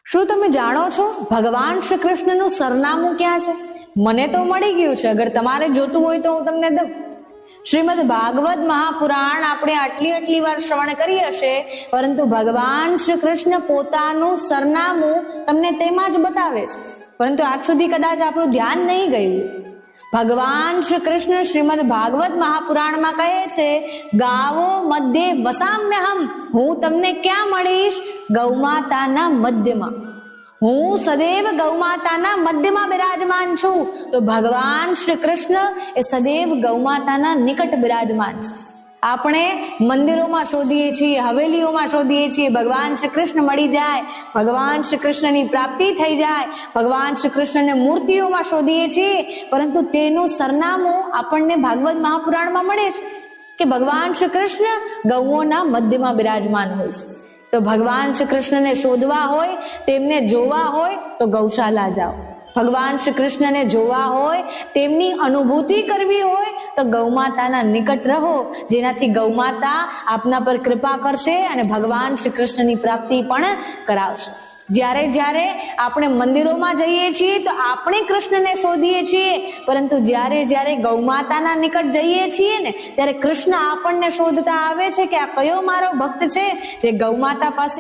શું તમે જાણો છો ભગવાન શ્રી કૃષ્ણનું સરનામું ક્યાં છે? મને તો મળી ગયું છે, અગર તમારે જોતું હોય તો હું તમને દઉં. શ્રીમદ ભાગવત મહાપુરાણ આપણે આટલી વાર શ્રવણ કરી હશે, પરંતુ ભગવાન શ્રી કૃષ્ણ પોતાનું સરનામું તમને તેમાં જ બતાવે છે, પરંતુ આજ સુધી કદાચ આપણું ધ્યાન નહીં ગયું. ભગવાન શ્રી કૃષ્ણ શ્રીમદ ભાગવત મહાપુરાણમાં કહે છે, ગાવો મધ્યે વસામ્યહમ, હું તમને ક્યાં મળીશ? ગૌમાતાના મધ્યમાં. હું સદૈવ ગૌમાતાના મધ્યમાં બિરાજમાન છું. તો ભગવાન શ્રી કૃષ્ણ એ સદૈવ ગૌમાતાના નિકટ બિરાજમાન છે. આપણે મંદિરોમાં શોધીએ છીએ, હવેલીઓમાં શોધીએ છીએ, ભગવાન શ્રી કૃષ્ણ મળી જાય, ભગવાન શ્રી કૃષ્ણની પ્રાપ્તિ થઈ જાય, ભગવાન શ્રી કૃષ્ણને મૂર્તિઓમાં શોધીએ છીએ, પરંતુ તેનું સરનામું આપણને ભાગવત મહાપુરાણમાં મળે છે કે ભગવાન શ્રી કૃષ્ણ ગૌઓના મધ્યમાં બિરાજમાન હોય છે. તો ભગવાન શ્રી કૃષ્ણને શોધવા હોય, તેમને જોવા હોય તો ગૌશાલા જાઓ. ભગવાન શ્રી કૃષ્ણને જોવા હોય, તેમની અનુભૂતિ કરવી હોય તો ગૌમાતાના નિકટ રહો, જેનાથી ગૌમાતા આપના પર કૃપા કરશે અને ભગવાન શ્રી કૃષ્ણની પ્રાપ્તિ પણ કરાવશે. જ્યારે આપણે મંદિરોમાં જઈએ છીએ તો આપણે કૃષ્ણને શોધીએ છીએ, પરંતુ જ્યારે ગૌમાતાના નિકટ જઈએ છીએ ને, ત્યારે કૃષ્ણ આપણને શોધતા આવે છે કે આ કયો મારો ભક્ત છે જે ગૌમાતા પાસે